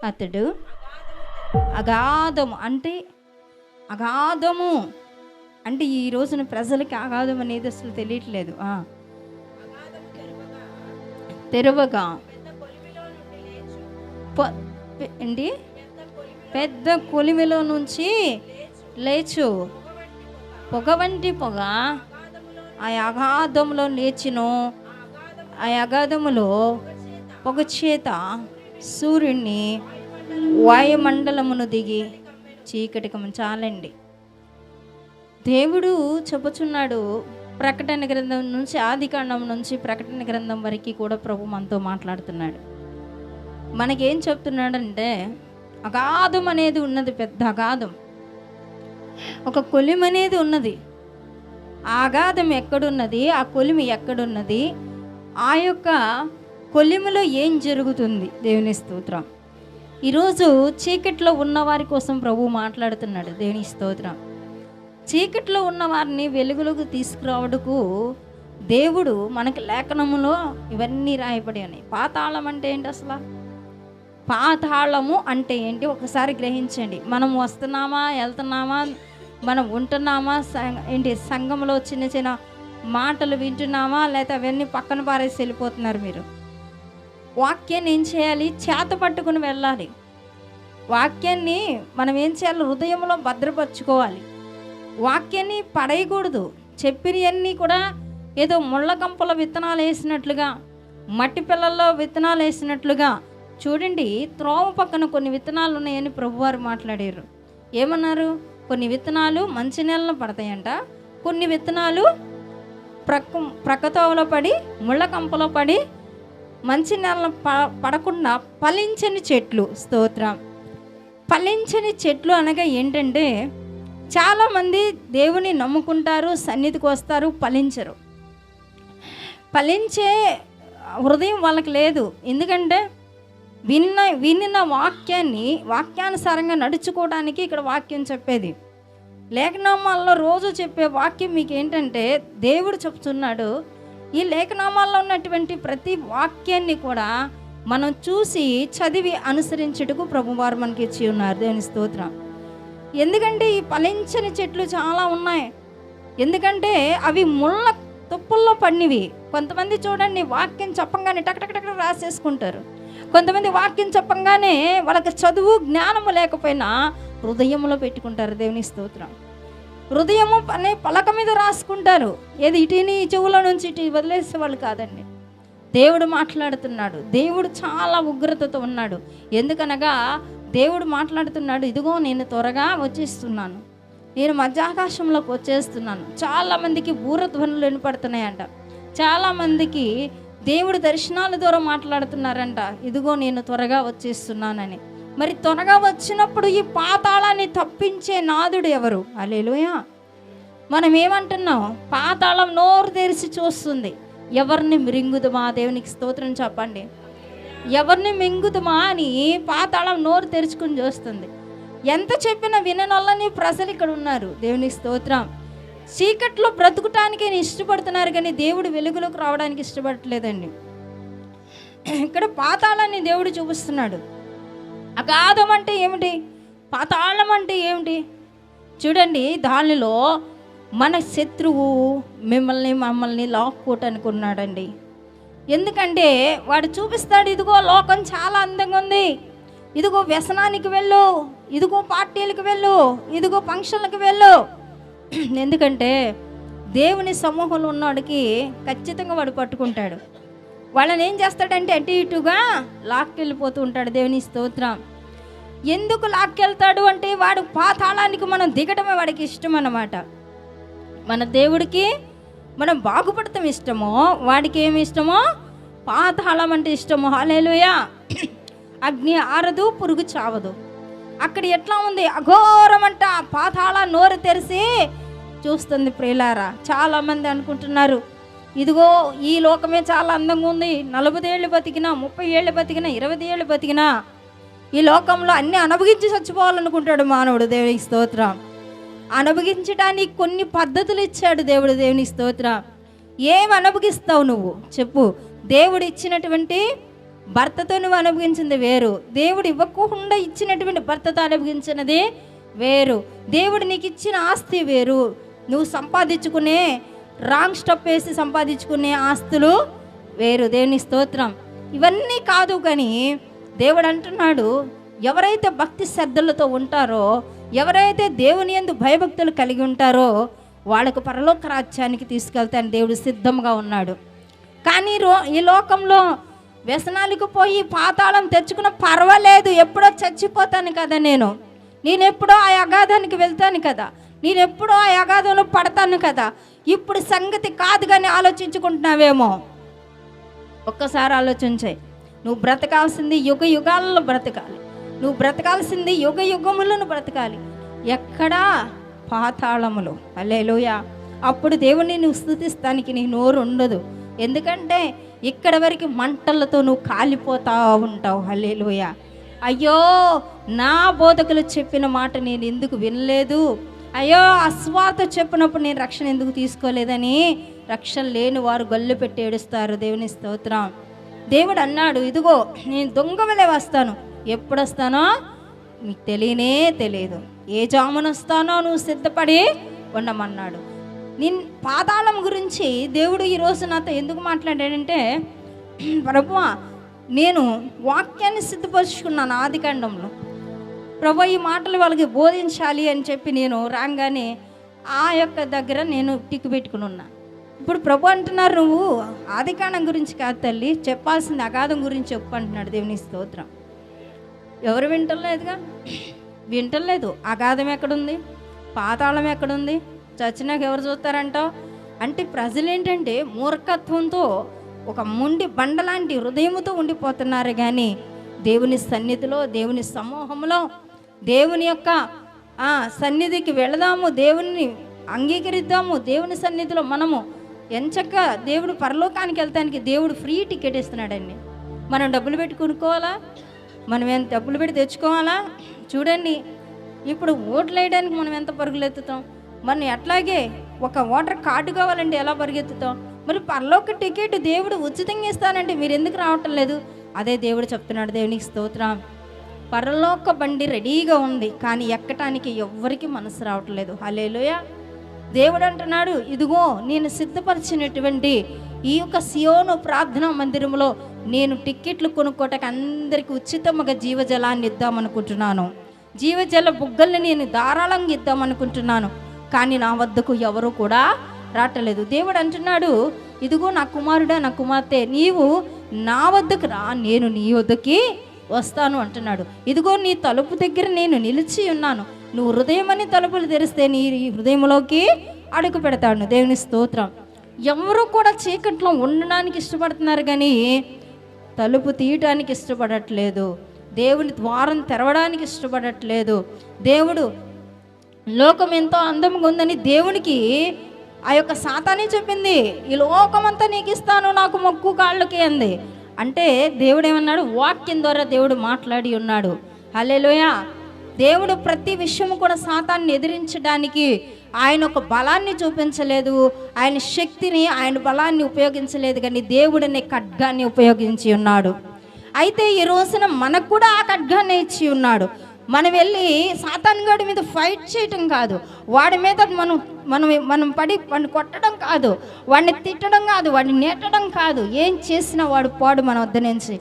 అతడు అగాధము అగాధము అంటే ఈ రోజున ప్రజలకి అగాధం అనేది అసలు తెలియట్లేదు. తెరవగా ఏంటి పెద్ద కొలిమిలో నుంచి లేచు పొగ వంటి పొగ ఆ అగాధంలో లేచిను. ఆ అగాధములో పొగ చేత సూర్యుడిని వాయుమండలమును దిగి చీకటి కమ్మాలండి. దేవుడు చెప్పుచున్నాడు, ప్రకటన గ్రంథం నుంచి ఆదికాండం నుంచి ప్రకటన గ్రంథం వరకు కూడా ప్రభు మనతో మాట్లాడుతున్నాడు. మనకేం చెప్తున్నాడంటే అగాధం అనేది ఉన్నది, పెద్ద అగాధం, ఒక కొలిమి అనేది ఉన్నది. ఆ అగాధం ఎక్కడున్నది, ఆ కొలిమి ఎక్కడున్నది, ఆ యొక్క కొలిమిలో ఏం జరుగుతుంది? దేవుని స్తోత్రం. ఈరోజు చీకట్లో ఉన్నవారి కోసం ప్రభు మాట్లాడుతున్నాడు. దేవుని స్తోత్రం. చీకట్లో ఉన్న వారిని వెలుగులోకి తీసుకురావడకు దేవుడు మనకి లేఖనములో ఇవన్నీ రాయబడి ఉన్నాయి. పాతాళం అంటే ఏంటి అసలు? పాతాళము అంటే ఏంటి ఒకసారి గ్రహించండి. మనం వస్తున్నామా, వెళ్తున్నామా, మనం ఉంటున్నామా, ఏంటి సంఘంలో చిన్న చిన్న మాటలు వింటున్నామా, లేకపోతే అవన్నీ పక్కన పారేసి వెళ్ళిపోతున్నారు మీరు? వాక్యాన్ని ఏం చేయాలి? చేత పట్టుకుని వెళ్ళాలి. వాక్యాన్ని మనం ఏం చేయాలి? హృదయంలో భద్రపరచుకోవాలి. వాక్యాన్ని పడేయకూడదు. చెప్పినవన్నీ కూడా ఏదో ముళ్ళ కంపల విత్తనాలు వేసినట్లుగా, మట్టి పిల్లల్లో విత్తనాలు వేసినట్లుగా చూడండి. త్రోవ పక్కన కొన్ని విత్తనాలు ఉన్నాయని ప్రభువారు మాట్లాడారు. ఏమన్నారు? కొన్ని విత్తనాలు మంచి నెలలో పడతాయంట, కొన్ని విత్తనాలు ప్రక్కతోవలో పడి ముళ్ళ కంపలో పడి మంచి నెలలో పడకుండా ఫలించని చెట్లు. స్తోత్రం. ఫలించని చెట్లు అనగా ఏంటంటే, చాలామంది దేవుని నమ్ముకుంటారు, సన్నిధికి వస్తారు, ఫలించరు. ఫలించే హృదయం వాళ్ళకి లేదు. ఎందుకంటే విన్న వాక్యానుసారంగా నడుచుకోవడానికి ఇక్కడ వాక్యం చెప్పేది. లేఖనామాల్లో రోజు చెప్పే వాక్యం మీకు ఏంటంటే, దేవుడు చెప్తున్నాడు, ఈ లేఖనామాల్లో ఉన్నటువంటి ప్రతి వాక్యాన్ని కూడా మనం చూసి చదివి అనుసరించుటకు ప్రభువారు మనకి ఇచ్చి ఉన్నారు. దేవుని స్తోత్రం. ఎందుకంటే ఈ ఫలించని చెట్లు చాలా ఉన్నాయి. ఎందుకంటే అవి ముళ్ళ తుప్పుల్లో పడినవి. కొంతమంది చూడండి, వాక్యం చెప్పంగానే టక్ రాసేసుకుంటారు. కొంతమంది వాక్యం చెప్పంగానే వాళ్ళకి చదువు జ్ఞానము లేకపోయినా హృదయంలో పెట్టుకుంటారు. దేవుని స్తోత్రం. హృదయము అనే పలక మీద రాసుకుంటారు. ఏది ఇటుని చెవుల నుంచి ఇటు వదిలేసే వాళ్ళు కాదండి. దేవుడు మాట్లాడుతున్నాడు. దేవుడు చాలా ఉగ్రతతో ఉన్నాడు. ఎందుకనగా దేవుడు మాట్లాడుతున్నాడు, ఇదిగో నేను త్వరగా వచ్చేస్తున్నాను, నేను మధ్యాకాశంలోకి వచ్చేస్తున్నాను. చాలామందికి ఊరధ్వనులు వినపడుతున్నాయంట. చాలామందికి దేవుడు దర్శనాల ద్వారా మాట్లాడుతున్నారంట, ఇదిగో నేను త్వరగా వచ్చేస్తున్నానని. మరి త్వరగా వచ్చినప్పుడు ఈ పాతాళాన్ని తప్పించే నాదుడు ఎవరు? హల్లెలూయా. మనం ఏమంటున్నాం? పాతాళం నోరు తెరిచి చూస్తుంది. ఎవరిని మృంగుదమా? దేవునికి స్తోత్రం చెప్పండి. ఎవరిని మింగుదమా అని పాతాళం నోరు తెరుచుకుని చూస్తుంది. ఎంత చెప్పినా విననొల్లని ప్రజలు ఇక్కడ ఉన్నారు. దేవునికి స్తోత్రం. చీకట్లో బ్రతుకుటానికి ఇష్టపడుతున్నారు, కానీ దేవుడు వెలుగులోకి రావడానికి ఇష్టపడట్లేదండి. ఇక్కడ పాతాళాన్ని దేవుడు చూపిస్తున్నాడు. అగాధం అంటే ఏమిటి? పాతాళం అంటే ఏమిటి? చూడండి, దానిలో మన శత్రువు మమ్మల్ని లాక్కోటానికి ఉన్నాడండి. ఎందుకంటే వాడు చూపిస్తాడు, ఇదిగో లోకం చాలా అందంగా ఉంది, ఇదిగో వ్యసనానికి వెళ్ళు, ఇదిగో పార్టీలకు వెళ్ళు, ఇదిగో ఫంక్షన్లకు వెళ్ళు. ఎందుకంటే దేవుని సమూహంలో ఉన్నవాడికి ఖచ్చితంగా వాడు పట్టుకుంటాడు. వాళ్ళని ఏం చేస్తాడంటే అటు ఇటుగా లాక్కెళ్ళిపోతూ ఉంటాడు. దేవుని స్తోత్రం. ఎందుకు లాక్కెళ్తాడు అంటే వాడు పాతాళానికి మనం దిగటమే వాడికి ఇష్టం అన్నమాట. మన దేవుడికి మనం బాగుపడతాం ఇష్టమో, వాడికి ఏమి ఇష్టమో పాతాళం అంటే ఇష్టమో. హల్లెలూయా. అగ్ని ఆరదు, పురుగు చావదు. అక్కడ ఎట్లా ఉంది? అఘోరమంట. పాతాళ నోరు తెరిచి చూస్తుంది. ప్రియులారా, చాలామంది అనుకుంటున్నారు, ఇదిగో ఈ లోకమే చాలా అందంగా ఉంది, 40 ఏళ్ళు బతికినా, 30 ఏళ్ళు బతికినా, 20 ఏళ్ళు బతికినా ఈ లోకంలో అన్నీ అనుభవించి చచ్చిపోవాలనుకుంటాడు మానవుడు. దేవునికి స్తోత్రం. అనుభవించడానికి కొన్ని పద్ధతులు ఇచ్చాడు దేవుడు. దేవునికి స్తోత్రం. ఏం అనుభవిస్తావు నువ్వు చెప్పు? దేవుడు ఇచ్చినటువంటి భర్తతో నువ్వు అనుభవించింది వేరు, దేవుడు ఇవ్వకుండా ఇచ్చినటువంటి భర్తతో అనుభవించినది వేరు. దేవుడు నీకు ఇచ్చిన ఆస్తి వేరు, నువ్వు సంపాదించుకునే రాంగ్ స్టెప్ వేసి సంపాదించుకునే ఆస్తులు వేరు. దేవుని స్తోత్రం. ఇవన్నీ కాదు కానీ దేవుడు అంటున్నాడు, ఎవరైతే భక్తి శ్రద్ధలతో ఉంటారో, ఎవరైతే దేవుని యందు భయభక్తులు కలిగి ఉంటారో వాళ్ళకు పరలోక రాజ్యానికి తీసుకెళ్తాను దేవుడు సిద్ధంగా ఉన్నాడు. కానీ ఈ లోకంలో వ్యసనాలకు పోయి పాతాళం తెచ్చుకున్న పర్వాలేదు, ఎప్పుడో చచ్చిపోతాను కదా, నేను ఎప్పుడో ఆ అగాధానికి వెళ్తాను కదా, నేను ఎప్పుడో ఆ అగాధంలో పడతాను కదా, ఇప్పుడు సంగతి కాదు కానీ ఆలోచించుకుంటున్నావేమో. ఒక్కసారి ఆలోచించాయి. నువ్వు బ్రతకాల్సింది యుగ యుగాలలో బ్రతకాలి, నువ్వు బ్రతకాల్సింది యుగ యుగములను బ్రతకాలి. ఎక్కడా పాతాళములు. హల్లెలూయా. అప్పుడు దేవుణ్ణి నువ్వు స్తుతిస్తానికి నీ నోరు ఉండదు. ఎందుకంటే ఇక్కడ వరకు మంటలతో నువ్వు కాలిపోతా ఉంటావు. హల్లెలూయా. అయ్యో, నా బోధకులు చెప్పిన మాట నేను ఎందుకు వినలేదు, అయ్యో అస్వార్థ చెప్పినప్పుడు నేను రక్షణ ఎందుకు తీసుకోలేదని రక్షణ లేని వారు గొల్లు పెట్టి ఏడుస్తారు. దేవుని స్తోత్రం. దేవుడు అన్నాడు, ఇదిగో నేను దొంగ వలె వస్తాను, ఎప్పుడు వస్తానో నీకు తెలియదు, ఏ జామున వస్తానో నువ్వు సిద్ధపడి ఉండమన్నాడు. నేను పాతాళం గురించి దేవుడు ఈరోజు నాతో ఎందుకు మాట్లాడాడంటే, ప్రభువా నేను వాక్యాన్ని సిద్ధపరుచుకున్నాను ఆదికాండంలో, ప్రభు ఈ మాటలు వాళ్ళకి బోధించాలి అని చెప్పి నేను రాగానే ఆ యొక్క దగ్గర నేను టిక్కు పెట్టుకుని ఉన్నా. ఇప్పుడు ప్రభు అంటున్నారు, నువ్వు ఆదికాండం గురించి కాదు తల్లి, చెప్పాల్సింది అగాధం గురించి చెప్పు అంటున్నాడు. దేవుని స్తోత్రం. ఎవరు వింటలేదు. అగాధం ఎక్కడుంది, పాతాళం ఎక్కడుంది, చచ్చినాక ఎవరు చూస్తారంటావు అంటే ప్రజలు ఏంటంటే మూర్ఖత్వంతో ఒక మొండి బండలాంటి హృదయముతో ఉండిపోతున్నారు. కానీ దేవుని సన్నిధిలో, దేవుని సమూహంలో, దేవుని యొక్క సన్నిధికి వెళదాము, దేవుని అంగీకరిద్దాము. దేవుని సన్నిధిలో మనము ఎంచక్క దేవుడు పరలోకానికి వెళ్తానికి దేవుడు ఫ్రీ టికెట్ ఇస్తున్నాడండి. మనం డబ్బులు పెట్టి కొనుక్కోవాలా, మనం ఎంత డబ్బులు పెట్టి తెచ్చుకోవాలా? చూడండి, ఇప్పుడు ఓట్లు వేయడానికి మనం ఎంత పరుగులెత్తుతాం, మనం ఎట్లాగే ఒక ఓటర్ కార్డు కావాలంటే ఎలా పరిగెత్తుతాం, మరి పరలోక టికెట్ దేవుడు ఉచితంగా ఇస్తానంటే మీరు ఎందుకు రావటం లేదు? అదే దేవుడు చెప్తున్నాడు. దేవునికి స్తోత్రం. పరలోక బండి రెడీగా ఉంది, కానీ ఎక్కటానికి ఎవ్వరికి మనసు రావట్లేదు. హల్లెలూయా. దేవుడు అంటున్నాడు, ఇదిగో నేను సిద్ధపరిచినటువంటి ఈ యొక్క సియోను ప్రార్థనా మందిరంలో నేను టిక్కెట్లు కొనుక్కోటకు అందరికీ ఉచితంగా జీవజలాన్ని ఇద్దామనుకుంటున్నాను, జీవజల బుగ్గల్ని నేను ధారాళంగా ఇద్దామనుకుంటున్నాను. కానీ నా వద్దకు ఎవరు కూడా రావట్లేదు. దేవుడు అంటున్నాడు, ఇదిగో నా కుమారుడా, నా కుమార్తె, నీవు నా వద్దకు రా, నేను నీ వద్దకి వస్తాను అంటున్నాడు. ఇదిగో నీ తలుపు దగ్గర నేను నిలిచి ఉన్నాను, నువ్వు హృదయం అని తలుపులు తెరిస్తే నీ హృదయంలోకి అడుగు పెడతాను. దేవుని స్తోత్రం. ఎవరు కూడా చీకట్లో ఉండడానికి ఇష్టపడుతున్నారు కానీ తలుపు తీయటానికి ఇష్టపడట్లేదు, దేవుని ద్వారం తెరవడానికి ఇష్టపడట్లేదు. దేవుడు లోకం ఎంతో అందంగా ఉందని దేవునికి ఆ యొక్క సాతానే చెప్పింది, ఈ లోకమంతా నీకు ఇస్తాను, నాకు మొక్కు కాళ్ళకి అంది. అంటే దేవుడు ఏమన్నాడు? వాక్యం ద్వారా దేవుడు మాట్లాడి ఉన్నాడు. హల్లెలూయా. దేవుడు ప్రతి విషయము కూడా సాతాన్ని ఎదిరించడానికి ఆయన ఒక బలాన్ని చూపించలేదు, ఆయన శక్తిని, ఆయన బలాన్ని ఉపయోగించలేదు, కానీ దేవుడిని ఖడ్గాన్ని ఉపయోగించి ఉన్నాడు. అయితే ఈ రోజున మనకు కూడా ఆ ఖడ్గాన్ని ఇచ్చి ఉన్నాడు. మనం వెళ్ళి సాతాను గాడి మీద ఫైట్ చేయటం కాదు, వాడి మీద మనం పడి వాడిని కొట్టడం కాదు, వాడిని తిట్టడం కాదు, వాడిని నెట్టడం కాదు. ఏం చేసినా వాడు పోడు మన వద్ద నుంచి.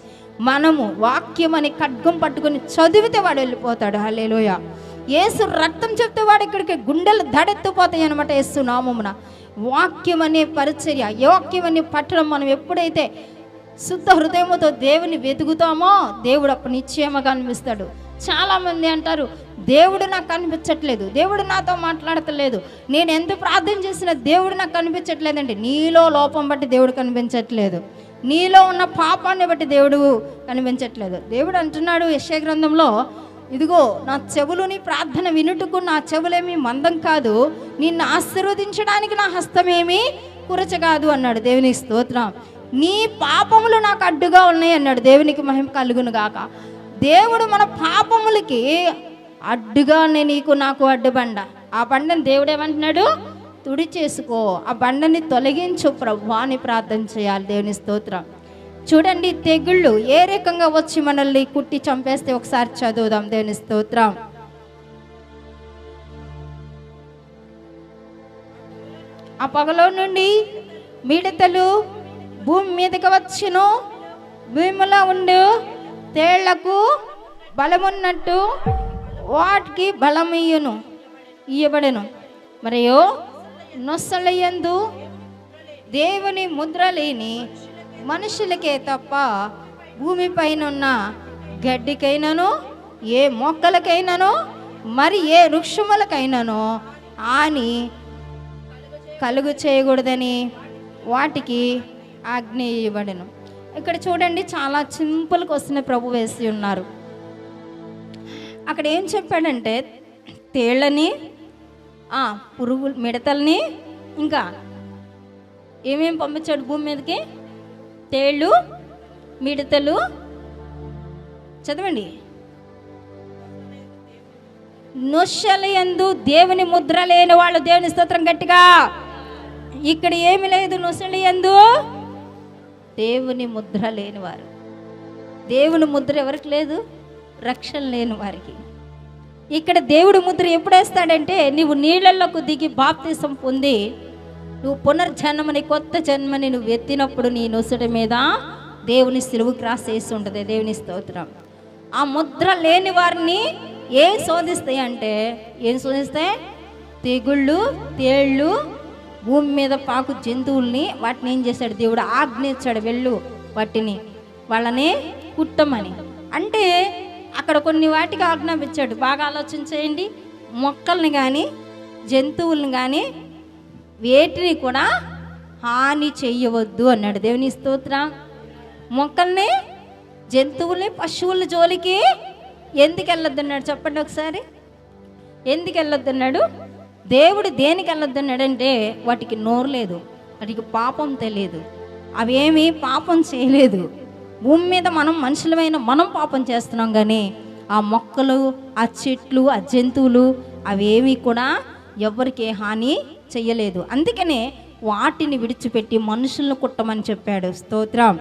మనము వాక్యం అని ఖడ్గం పట్టుకొని చదివితే వాడు వెళ్ళిపోతాడు. హల్లెలూయా. యేసు రక్తం చెప్తే వాడు ఇక్కడికి గుండెలు దడెత్తిపోతాయి అనమాట. యేసు నామమున వాక్యం అనే పరిచర్య, వాక్యం అనే పట్టణం మనం ఎప్పుడైతే శుద్ధ హృదయముతో దేవుని వెతుకుతామో దేవుడు అప్పుడు నిశ్చయముగా కనిపిస్తాడు. చాలామంది అంటారు, దేవుడు నాకు కనిపించట్లేదు, దేవుడు నాతో మాట్లాడతలేదు, నేను ఎంత ప్రార్థన చేసినా దేవుడు నాకు కనిపించట్లేదండి. నీలో లోపం బట్టి దేవుడు కనిపించట్లేదు, నీలో ఉన్న పాపాన్ని బట్టి దేవుడు కనిపించట్లేదు. దేవుడు అంటున్నాడు యెషయా గ్రంథంలో, ఇదిగో నా చెవులు నీ ప్రార్థన వినుటకు నా చెవులేమీ మందం కాదు, నిన్ను ఆశీర్వదించడానికి నా హస్తమేమీ కురచ కాదు అన్నాడు. దేవునికి స్తోత్రం. నీ పాపములు నాకు అడ్డుగా ఉన్నాయి అన్నాడు. దేవునికి మహిమ కలుగును గాక. దేవుడు మన పాపములకి అడ్డుగానే నీకు నాకు అడ్డుబండ, ఆ బండని దేవుడు ఏమంటున్నాడు? తుడి చేసుకో, ఆ బండని తొలగించు ప్రభువా అని ప్రార్థన చేయాలి. దేవుని స్తోత్రం. చూడండి, తెగుళ్ళు ఏ రకంగా వచ్చి మనల్ని కుట్టి చంపేస్తే ఒకసారి చదువుదాం. దేవుని స్తోత్రం. ఆ పగలో నుండి మిడతలు భూమి మీదకి వచ్చును, భూమిలో ఉండు తేళ్లకు బలమున్నట్టు వాటికి ఇయ్యబడెను. మరియు నొసలయందు దేవుని ముద్ర లేని మనుషులకే తప్ప భూమిపైనున్న గడ్డికైనాను, ఏ మొక్కలకైనాను, మరి ఏ వృక్షములకైనాను హాని కలుగు చేయకూడదని వాటికి ఆజ్ఞ ఇవ్వబడెను. ఇక్కడ చూడండి, చాలా సింపుల్ క్వశ్చన్ ప్రభు వేసి ఉన్నారు. అక్కడ ఏం చెప్పాడంటే, తేళ్ళని, పురుగులు, మిడతల్ని, ఇంకా ఏమేమి పంపించాడు భూమి మీదకి? తేళ్ళు, మిడతలు, చదవండి. నొసలయందు దేవుని ముద్ర లేని వాళ్ళు, దేవుని స్తోత్రం గట్టిగా. ఇక్కడ ఏమి లేదు, నొసలయందు దేవుని ముద్ర లేనివారు. దేవుని ముద్ర ఎవరికి లేదు? రక్షణ లేని వారికి. ఇక్కడ దేవుడి ముద్ర ఎప్పుడు వేస్తాడంటే, నీవు నీళ్ళల్లోకి దిగి బాప్తిసం పొంది నువ్వు పునర్జన్మని, కొత్త జన్మని నువ్వు ఎత్తినప్పుడు నీ నొసటి మీద దేవుని సిలువుకి రాసేసి ఉంటుంది. దేవుని స్తోత్రం. ఆ ముద్ర లేని వారిని ఏం శోధిస్తాయి అంటే, ఏం శోధిస్తాయి? తెగుళ్ళు, తేళ్ళు, భూమి మీద పాకు జంతువుల్ని, వాటిని ఏం చేశాడు దేవుడు? ఆజ్ఞించాడు, వెళ్ళు వాటిని, వాళ్ళని కుట్టమని. అంటే అక్కడ కొన్ని వాటికి ఆజ్ఞాపించాడు. బాగా ఆలోచించేయండి. మొక్కల్ని కానీ జంతువుల్ని కానీ వేటిని కూడా హాని చెయ్యవద్దు అన్నాడు. దేవుని స్తోత్రం. మొక్కల్ని, జంతువుల్ని, పశువుల జోలికి ఎందుకు వెళ్ళొద్దన్నాడు? చెప్పండి ఒకసారి. ఎందుకు వెళ్ళొద్దన్నాడు? దేవుడు దేనికి వెళ్ళొద్దన్నాడంటే, వాటికి నోరు లేదు, వాటికి పాపం తెలియదు, అవేమి పాపం చేయలేదు. భూమి మీద మనం మనుషులమైన మనం పాపం చేస్తున్నాం, కానీ ఆ మొక్కలు, ఆ చెట్లు, ఆ జంతువులు అవేమీ కూడా ఎవరికి హాని చెయ్యలేదు. అందుకనే వాటిని విడిచిపెట్టి మనుషులను కుట్టమని చెప్పాడు. స్తోత్రం.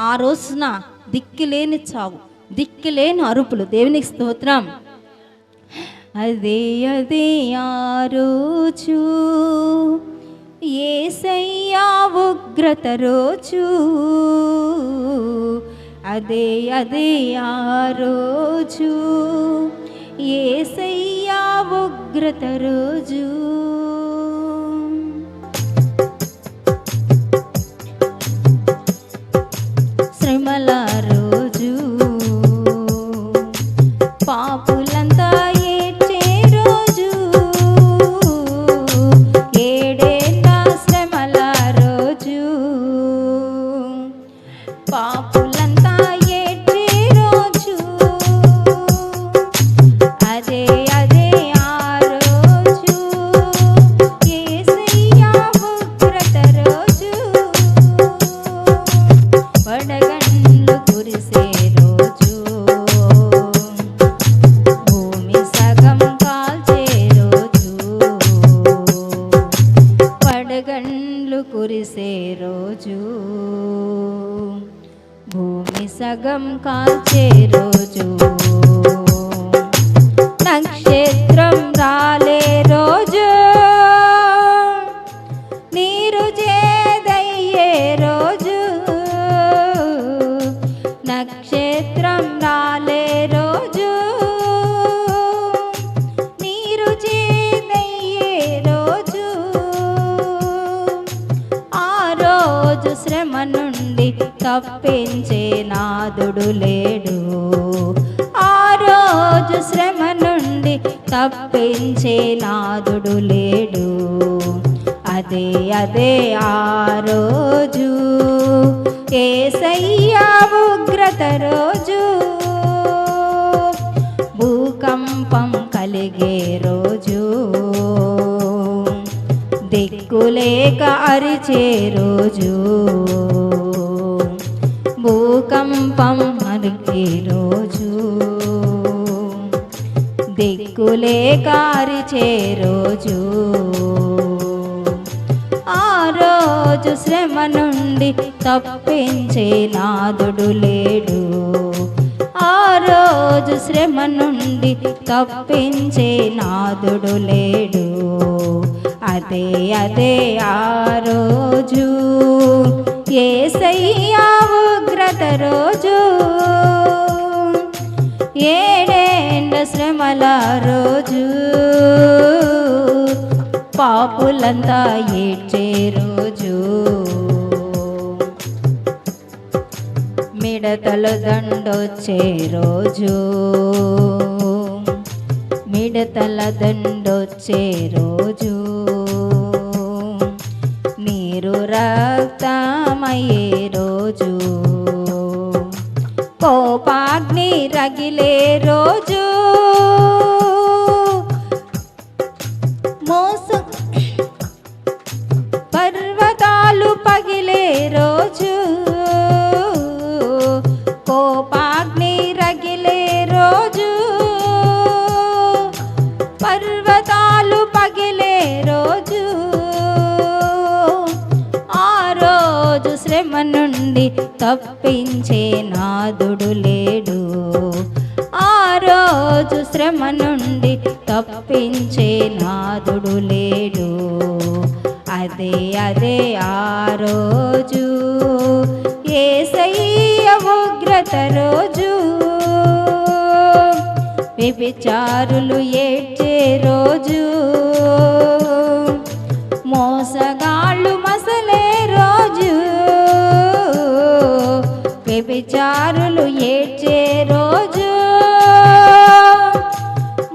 ఆ రోజున దిక్కులేని చావు, దిక్కులేని అరుపులు. దేవునికి స్తోత్రం. అదే అదే ఆ రోజు, యేసయ్యా ఉగ్రత రోజు. అదే అదే ఆ రోజు, యేసయ్యా ఉగ్రత రోజు. శ్రమల రోజు, పాపులంతా ఏడ్చే రోజు. ఏడేళ్ళ శ్రమల రోజు, పాపులంతా ఏడ్చే రోజు. అదే అదే ఆ రోజు, యేసయ్యా ఉగ్రత రోజు. వడగండ్లు కురిసే రోజు, భూమి సగం కాల్చే రోజు. వడగండ్లు కురిసే రోజు, భూమి సగం కాల్చే రోజు. నక్షత్రం రాలే రోజు, నీరు చేదయ్యే రోజు. నక్షత్రం రాలే రోజు, నీరు చేదయ్యే రోజు. ఆ రోజు శ్రమ నుండి తప్పించే నాదుడు లేడు. ఆ రోజు శ్రమ నుండి తప్పించే నాదుడు లేడు. అదే అదే ఆ రోజు, యేసయ్యా ఉగ్రత రోజు. భూకంపం కలిగే రోజు, దిక్కులేక అరిచే రోజు. భూకంపం అరిచే రోజు, దిక్కులేక అరిచే రోజు. ఆ రోజు శ్రమ నుండి తప్పించే నాదుడు లేడు. ఆ రోజు శ్రమ నుండి తప్పించే నాదుడు లేడు. అదే అదే ఆ రోజు యేసయ్యా ఉగ్రత రోజు, ఏడేండ్ల శ్రమల రోజు, పాపులంతా ఏడ్చే రోజు, మిడతల దండొచ్చే రోజు, మిడతల దండొచ్చే రోజు, నీరు రక్తమయ్యే రోజు, కోపాగ్ని రగిలే రోజు, పర్వతాలు పగిలే రోజు, కోపాగ్ని రగిలే రోజు, పర్వతాలు పగిలే రోజు, ఆ రోజు శ్రమ నుండి తప్పించే నాదుడు లేడు. ఆ రోజు శ్రమ నుండి తప్పించే నాదుడు లేడు. అదే అదే ఆ రోజు యేసయ్య ఉగ్రత రోజు, వ్యభిచారులు ఏడ్చే రోజు, మోసగాళ్ళు మసలే రోజు, వ్యభిచారులు ఏడ్చే రోజు,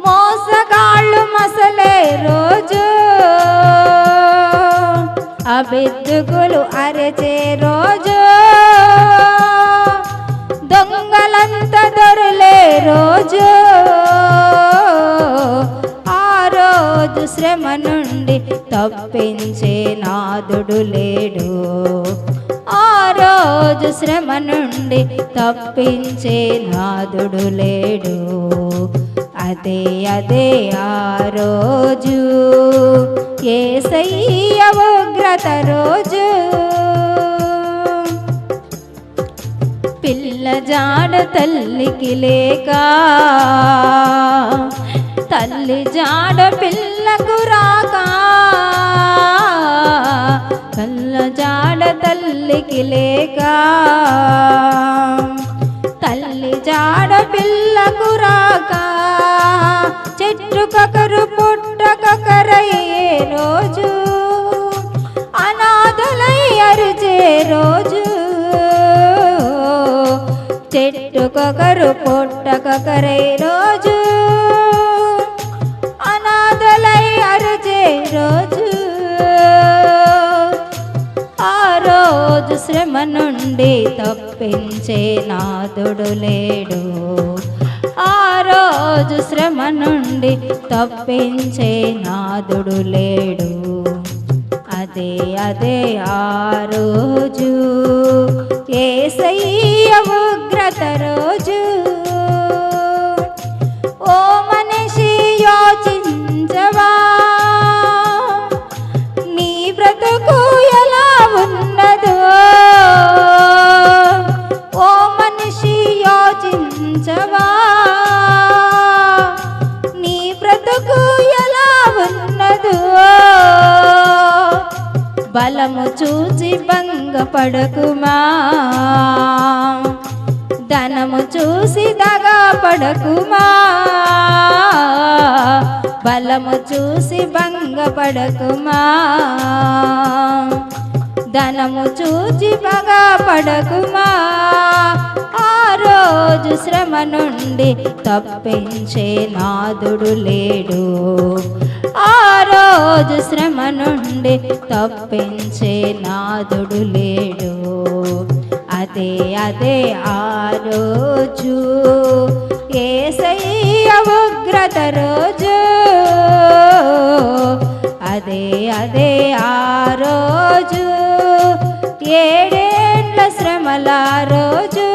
మోసగాళ్ళు మసలే రోజు, అబిద్దుగులు అరచే రోజు, దొంగలంత దొరలే రోజు, ఆ రోజు శ్రమ నుండి తప్పించే నాదుడు లేడు. ఆ రోజు శ్రమ నుండి తప్పించే నాదుడు లేడు. అదే అదే ఆ రోజు యేసయ్య ఉగ్రత రోజు, పిల్ల జాడ తల్లికి లేక, తల్లి జాడ పిల్లకు రాక, పిల్ల జాడ తల్లికి లేక, తల్లి జాడ పిల్లకు రాక, చెట్టుకొకరు పుట్టకొకరయ్యే రోజు, అనాథలై అరిచే రోజు, చెట్టుకొకరు పుట్టకొకరై రోజు, అనాథలై అరిచే రోజు, ఆ రోజు శ్రమ నుండి తప్పించే నాదుడు లేడు. ఆ రోజు శ్రమ నుండి తప్పించే నాదుడు లేడు. అదే అదే ఆ రోజు యేసయ్య ఉగ్రత రోజు. ఓ మనిషి యోచించవా, నీ బ్రతుకు ఎలా ఉన్నదో. ఓ మనిషి యోచించవా, నీ బ్రతుకు ఎలా ఉన్నదో. బలము చూసి భంగపడకుమా, ధనము చూసి దగాపడకుమా. బలము చూసి భంగపడకుమా, ధనము చూచి భంగపడకుమా. ఆ రోజు శ్రమ నుండి తప్పించే నాదుడు లేడు. ఆ రోజు శ్రమ నుండి తప్పించే నాదుడు లేడు. అదే అదే ఆ రోజు యేసయ్య ఉగ్రత రోజు. అదే అదే ఆ రోజు ఏడేండ్ల శ్రమల రోజు.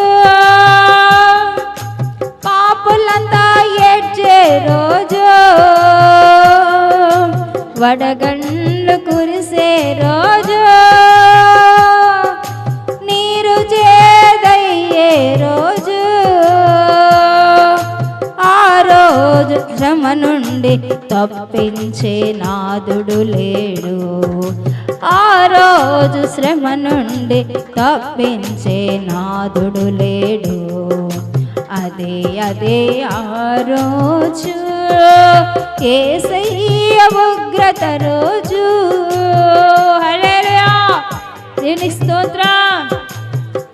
పాపులంతా ఏడ్చే రోజు, వడగండ్లు కురిసే రోజు. రోజు శ్రమ నుండి తప్పించే నాదుడు లేడు. ఆ రోజు శ్రమ నుండి తప్పించే నాదుడు లేడు. అదే అదే ఆ రోజు యేసయ్య ఉగ్రత రోజు. హల్లెలూయా, దేవునికి స్తోత్రం.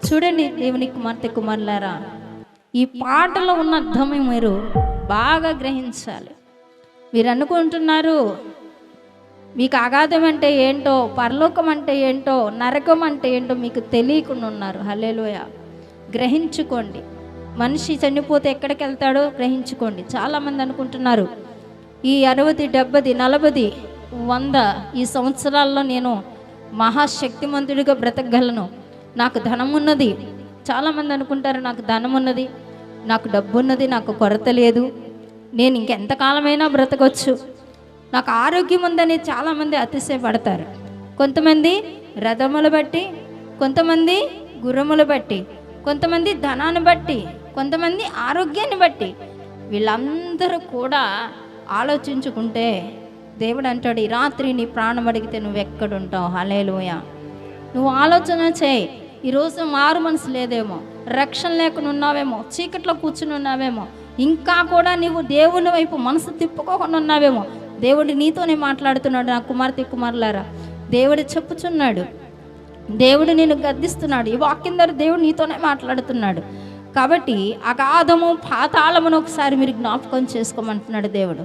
చూడండి దేవుని కుమార్తె కుమారులారా, ఈ పాటలో ఉన్న అర్థమే మీరు బాగా గ్రహించాలి. మీరు అనుకుంటున్నారు మీకు అగాధం అంటే ఏంటో, పరలోకం అంటే ఏంటో, నరకం అంటే ఏంటో మీకు తెలియకుండా ఉన్నారు. హల్లెలూయా, గ్రహించుకోండి. మనిషి చనిపోతే ఎక్కడికి వెళ్తాడో గ్రహించుకోండి. చాలామంది అనుకుంటున్నారు ఈ 60, 70, 40, 100 ఈ సంవత్సరాల్లో నేను మహాశక్తిమంతుడిగా బ్రతకగలను, నాకు ధనం ఉన్నది. చాలామంది అనుకుంటారు నాకు ధనం ఉన్నది, నాకు డబ్బు ఉన్నది, నాకు కొరత లేదు, నేను ఇంకెంతకాలమైనా బ్రతకొచ్చు, నాకు ఆరోగ్యం ఉందని చాలామంది అతిశయపడతారు. కొంతమంది రథములు బట్టి, కొంతమంది గుర్రములు బట్టి, కొంతమంది ధనాన్ని బట్టి, కొంతమంది ఆరోగ్యాన్ని బట్టి, వీళ్ళందరూ కూడా ఆలోచించుకుంటే దేవుడు అంటాడు, ఈ రాత్రి నీ ప్రాణం అడిగితే నువ్వు ఎక్కడుంటావు? హల్లెలూయా. నువ్వు ఆలోచన చేయి. ఈరోజు మారు మనసు లేదేమో, రక్షణ లేకుండా ఉన్నావేమో, చీకట్లో కూర్చుని ఉన్నావేమో, ఇంకా కూడా నీవు దేవుని వైపు మనసు తిప్పుకోకుండా ఉన్నావేమో. దేవుడు నీతోనే మాట్లాడుతున్నాడు. నా కుమార్తె కుమారులారా, దేవుడు చెప్పుచున్నాడు, దేవుడు నేను గద్దిస్తున్నాడు. ఈ వాక్యం ద్వారా దేవుడు నీతోనే మాట్లాడుతున్నాడు. కాబట్టి అగాధము పాతాళమును ఒకసారి మీరు జ్ఞాపకం చేసుకోమంటున్నాడు దేవుడు.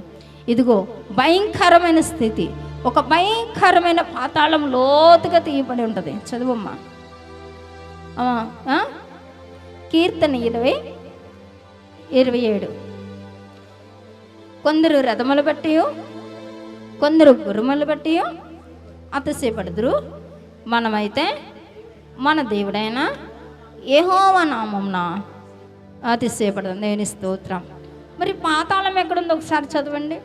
ఇదిగో భయంకరమైన స్థితి, ఒక భయంకరమైన పాతాళం లోతుగా తీయబడి ఉంటుంది. చదువమ్మా. కీర్తన 20:27. కొందరు రథములు బట్టి, కొందరు గుర్రములు బట్టి అతిశయపడుదురు, మనమైతే మన దేవుడైన యెహోవా నామమున అతిశయపడదాం. దేవుని స్తోత్రం. మరి పాతాళం ఎక్కడుందో ఒకసారి చదవండి,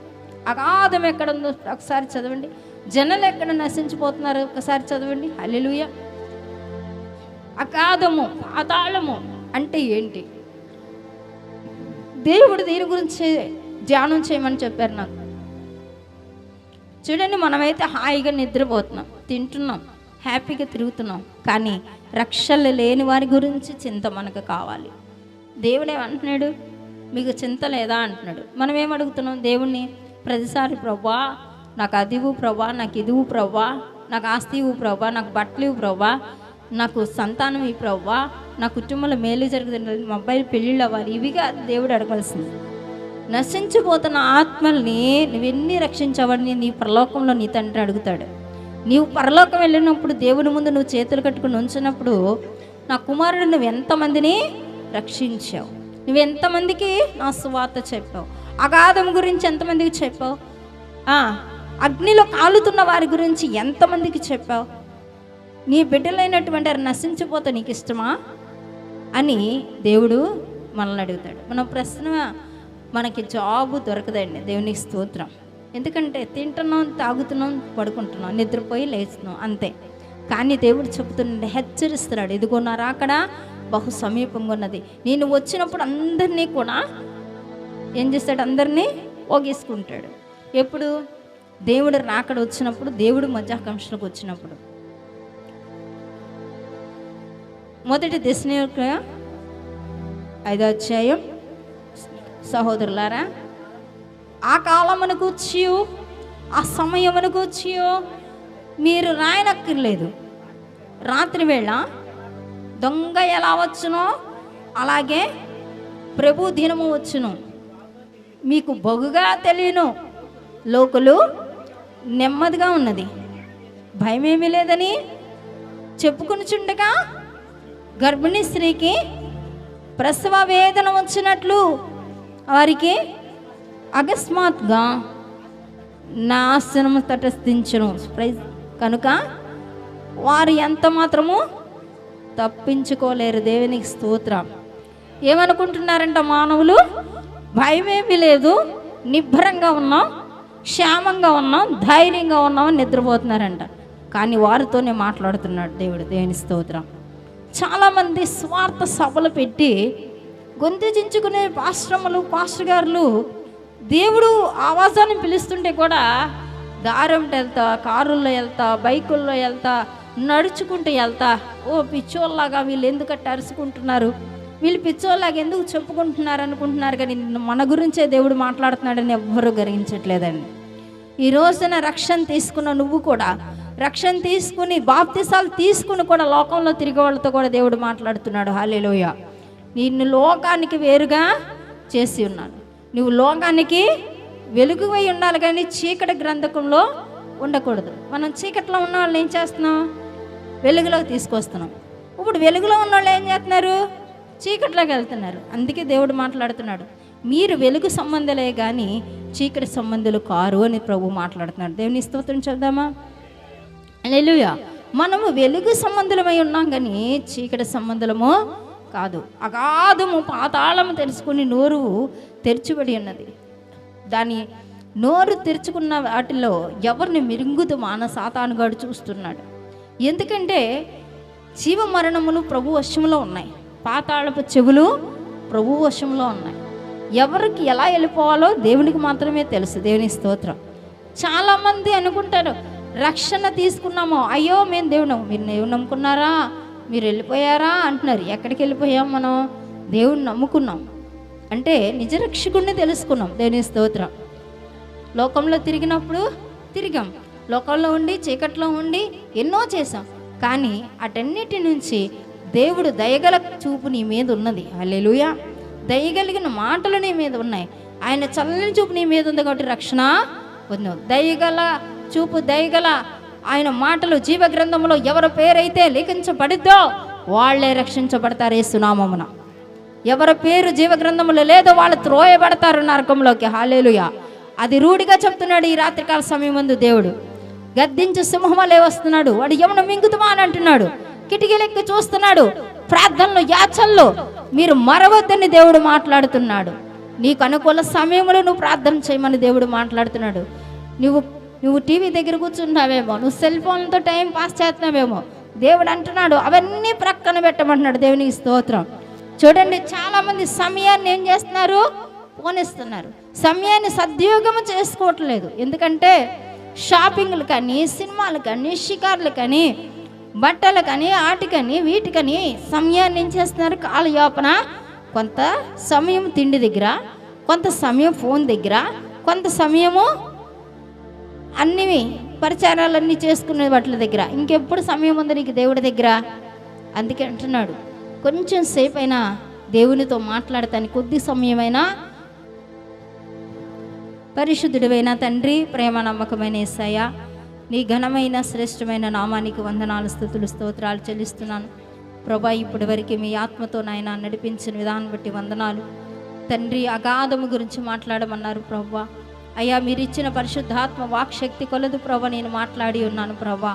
అగాధం ఎక్కడుందో ఒకసారి చదవండి, జనాలు ఎక్కడ నశించిపోతున్నారు ఒకసారి చదవండి. హల్లెలూయా. అగాధము పాతాళము అంటే ఏంటి? దేవుడు దీని గురించి ధ్యానం చేయమని చెప్పారు నాకు. చూడండి, మనమైతే హాయిగా నిద్రపోతున్నాం, తింటున్నాం, హ్యాపీగా తిరుగుతున్నాం, కానీ రక్షణ లేని వారి గురించి చింత మనకు కావాలి. దేవుడు ఏమంటున్నాడు? మీకు చింత లేదా అంటున్నాడు. మనం ఏమడుగుతున్నాం దేవుణ్ణి? ప్రతిసారి ప్రభా నాకు అది ఇవ్వు ప్రభా, నాకు ఇది ఇవ్వు ప్రభా, నాకు ఆస్తి ఇవ్వు ప్రభా, నాకు బట్టలు ఇవ్వు ప్రభా, నాకు సంతానం ఈ ప్రభా, నా కుటుంబంలో మేలు జరుగుతుంది, మా అబ్బాయి పెళ్ళిళ్ళు అవ్వాలి. ఇవిగా దేవుడు అడగాల్సింది. నశించిపోతున్న ఆత్మల్ని నువ్వెన్ని రక్షించవని నీ పరలోకంలో నీ తండ్రి అడుగుతాడు. నీవు పరలోకం వెళ్ళినప్పుడు దేవుని ముందు నువ్వు చేతులు కట్టుకుని ఉంచినప్పుడు, నా కుమారుడు నువ్వు ఎంతమందిని రక్షించావు, నువ్వెంతమందికి నా సువార్త చెప్పావు, అగాధం గురించి ఎంతమందికి చెప్పావు, అగ్నిలో కాలుతున్న వారి గురించి ఎంతమందికి చెప్పావు, నీ బిడ్డలైనటువంటి వారు నశించిపోతే నీకు ఇష్టమా అని దేవుడు మనల్ని అడుగుతాడు. మన ప్రశ్న, మనకి జాబు దొరకదండి. దేవునికి స్తోత్రం. ఎందుకంటే తింటున్నాం, తాగుతున్నాం, పడుకుంటున్నాం, నిద్రపోయి లేస్తున్నాం, అంతే. కానీ దేవుడు చెబుతున్నాడు, హెచ్చరిస్తున్నాడు, ఇదిగో నా రాకడ బహు సమీపంగా ఉన్నది. నేను వచ్చినప్పుడు అందరినీ కూడా ఏం చేస్తాడు? అందరినీ పోగేసుకుంటాడు. ఎప్పుడు? దేవుడు రాకడ వచ్చినప్పుడు, దేవుడు మధ్యాకాంక్షలకు వచ్చినప్పుడు. మొదటి దశలోనిక 5వ అధ్యాయం. సహోదరులారా, ఆ కాలమును గూర్చి, ఆ సమయమును గూర్చి మీరు రాయనక్కర్లేదు. రాత్రి వేళ దొంగ ఎలా వచ్చునో అలాగే ప్రభు దినము వచ్చును, మీకు బహుగా తెలియను. లోకులు నెమ్మదిగా ఉన్నది, భయమేమీ లేదని చెప్పుకొనుచుండగా గర్భిణీ స్త్రీకి ప్రసవ వేదన వచ్చినట్లు వారికి అకస్మాత్తుగా నాశనము తటస్థించును. కనుక వారు ఎంత మాత్రము తప్పించుకోలేరు. దేవునికి స్తోత్రం. ఏమనుకుంటున్నారంట మానవులు? భయమేమీ లేదు, నిబ్బరంగా ఉన్నాం, క్షేమంగా ఉన్నాం, ధైర్యంగా ఉన్నాం, నిద్రపోతున్నారంట. కానీ వారితోనే మాట్లాడుతున్నాడు దేవుడు. దేవుని స్తోత్రం. చాలామంది స్వార్థ సభలు పెట్టి గొంతు చించుకునే పాస్టర్ గారులు దేవుడు ఆవాసాన్ని పిలుస్తుంటే కూడా దారంట వెళ్తా, కారుల్లో వెళ్తా, బైకుల్లో వెళ్తా, నడుచుకుంటూ వెళ్తా, ఓ పిచ్చోళ్ళలాగా వీళ్ళు ఎందుకట్ట అరుచుకుంటున్నారు, వీళ్ళు పిచ్చోళ్ళలాగా ఎందుకు చెప్పుకుంటున్నారు అనుకుంటున్నారు. కానీ మన గురించే దేవుడు మాట్లాడుతున్నాడని ఎవ్వరూ గ్రహించట్లేదండి. ఈ రోజున రక్షణ తీసుకున్న నువ్వు కూడా, రక్షణ తీసుకుని బాప్తిసాలు తీసుకుని కూడా లోకంలో తిరిగే వాళ్ళతో కూడా దేవుడు మాట్లాడుతున్నాడు. హల్లెలూయా. నిన్ను లోకానికి వేరుగా చేసి ఉన్నాను, నువ్వు లోకానికి వెలుగువై ఉండాలి కానీ చీకటి గ్రంథకంలో ఉండకూడదు. మనం చీకట్లో ఉన్న వాళ్ళని ఏం చేస్తున్నాం? వెలుగులోకి తీసుకొస్తున్నాం. ఇప్పుడు వెలుగులో ఉన్న వాళ్ళు ఏం చేస్తున్నారు? చీకట్లోకి వెళ్తున్నారు. అందుకే దేవుడు మాట్లాడుతున్నాడు, మీరు వెలుగు సంబంధులే కానీ చీకటి సంబంధులు కారు అని ప్రభు మాట్లాడుతున్నాడు. దేవుని స్తోత్రం చెప్దామా? హల్లెలూయా. మనము వెలుగు సంబంధులమై ఉన్నాం కానీ చీకటి సంబంధులము కాదు. అగాధము పాతాళము తెలుసుకుని నోరు తెరచుబడి ఉన్నది. దాని నోరు తెరుచుకున్న వాటిలో ఎవరిని మిరుగుదు మాన సాతానుగాడు చూస్తున్నాడు. ఎందుకంటే జీవ మరణములు ప్రభు వశంలో ఉన్నాయి, పాతాళపు చెవులు ప్రభు వశంలో ఉన్నాయి. ఎవరికి ఎలా వెళ్ళిపోవాలో దేవునికి మాత్రమే తెలుసు. దేవుని స్తోత్రం. చాలామంది అనుకుంటారు రక్షణ తీసుకున్నామో, అయ్యో మేము దేవుడు, మీరు దేవుడు నమ్ముకున్నారా, మీరు వెళ్ళిపోయారా అంటున్నారు. ఎక్కడికి వెళ్ళిపోయాం? మనం దేవుడిని నమ్ముకున్నాం అంటే నిజ రక్షకుడిని తెలుసుకున్నాం. దేవుని స్తోత్రం. లోకంలో తిరిగినప్పుడు తిరిగాం, లోకంలో ఉండి చీకట్లో ఉండి ఎన్నో చేసాం, కానీ అటన్నిటి నుంచి దేవుడు దయగల చూపు నీ మీద ఉన్నది. హల్లెలూయా. దయగలిగిన మాటలు నీ మీద ఉన్నాయి. ఆయన చల్లని చూపు నీ మీద ఉంది కాబట్టి రక్షణ పొందావు. దయగల చూపు, దయగల ఆయన మాటలు జీవ గ్రంథంలో ఎవరి పేరైతే లిఖించబడిద్దో వాళ్ళే రక్షించబడతారు యేసునామమున. ఎవరి పేరు జీవ గ్రంథంలో లేదో వాళ్ళు త్రోయబడతారు నరకంలోకి. హల్లెలూయా. అది రూఢిగా చెప్తున్నాడు ఈ రాత్రికాల సమయం ముందు దేవుడు. గద్దించి సింహమలే వస్తున్నాడు, వాడు యమున మింగుతుమా అని అంటున్నాడు. కిటికీలెక్కి చూస్తున్నాడు. ప్రార్థనలు, యాచనలు మీరు మరవద్దని దేవుడు మాట్లాడుతున్నాడు. నీకు అనుకూల సమయంలో నువ్వు ప్రార్థన చేయమని దేవుడు మాట్లాడుతున్నాడు. నువ్వు టీవీ దగ్గర కూర్చుంటావేమో, నువ్వు సెల్ ఫోన్లతో టైం పాస్ చేస్తున్నావేమో, దేవుడు అంటున్నాడు అవన్నీ ప్రక్కన పెట్టమంటున్నాడు. దేవునికి స్తోత్రం. చూడండి, చాలామంది సమయాన్ని ఏం చేస్తున్నారు? పోనిస్తున్నారు. సమయాన్ని సద్వినియోగం చేసుకోవట్లేదు. ఎందుకంటే షాపింగ్లు కానీ, సినిమాలు కానీ, షికార్లు కానీ, బట్టలు కానీ, ఆటికని వీటికని సమయాన్ని ఏం చేస్తున్నారు? కాలయాపన. కొంత సమయం తిండి దగ్గర, కొంత సమయం ఫోన్ దగ్గర, కొంత సమయము అన్ని పరిచారాలన్నీ చేసుకునే వాటి దగ్గర. ఇంకెప్పుడు సమయం ఉంది నీకు దేవుడి దగ్గర? అందుకే అంటున్నాడు, కొంచెం సేపు అయినా దేవునితో మాట్లాడతాను, కొద్ది సమయమైనా. పరిశుద్ధుడివైన తండ్రి, ప్రేమ నమ్మకమైన యేసయ్య, నీ ఘనమైన శ్రేష్టమైన నామానికి వందనాలు, స్తుతులు, స్తోత్రాలు చెల్లిస్తున్నాను ప్రభా. ఇప్పటి వరకు మీ ఆత్మతో నాయన నడిపించిన విధానం బట్టి వందనాలు తండ్రి. అగాధము గురించి మాట్లాడమన్నారు ప్రభా. అయ్యా, మీరు ఇచ్చిన పరిశుద్ధాత్మ వాక్శక్తి కొలదు ప్రభా నేను మాట్లాడి ఉన్నాను ప్రభా.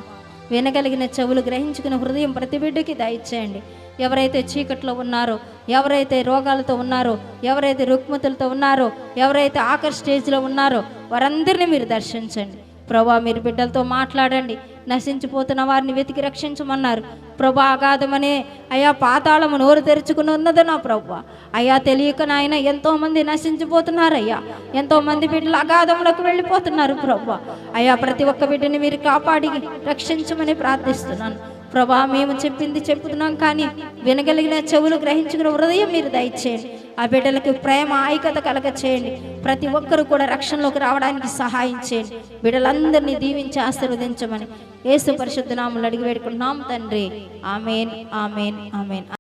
వినగలిగిన చెవులు, గ్రహించుకున్న హృదయం ప్రతి బిడ్డకి దయచేయండి. ఎవరైతే చీకట్లో ఉన్నారో, ఎవరైతే రోగాలతో ఉన్నారో, ఎవరైతే రుగ్మతులతో ఉన్నారో, ఎవరైతే ఆఖరి స్టేజ్లో ఉన్నారో వారందరినీ మీరు దర్శించండి ప్రభా. మీరు బిడ్డలతో మాట్లాడండి. నశించిపోతున్న వారిని వెతికి రక్షించమన్నారు ప్రభా. అగాధమనే అయ్యా పాతాళము నోరు తెరుచుకుని ఉన్నది నా ప్రభా. అయ్యా, తెలియక నాయన ఎంతోమంది నశించిపోతున్నారు అయ్యా. ఎంతోమంది బిడ్డలు అగాధంలోకి వెళ్ళిపోతున్నారు ప్రభా. అయ్యా, ప్రతి ఒక్క బిడ్డని మీరు కాపాడి రక్షించమని ప్రార్థిస్తున్నాను ప్రభా. మేము చెప్పింది చెప్తున్నాం కానీ వినగలిగిన చెవులు, గ్రహించుకున్న హృదయం మీరు దయచేయండి. ఆ బిడ్డలకు ప్రేమ, ఐక్యత కలగ చేయండి. ప్రతి ఒక్కరు కూడా రక్షణలోకి రావడానికి సహాయం చేయండి. బిడ్డలందరినీ దీవించి ఆశీర్వదించమని యేసు పరిశుద్ధ నామములో అడిగి వేడుకుంటున్నాం తండ్రి. ఆమేన్, ఆమేన్, ఆమేన్.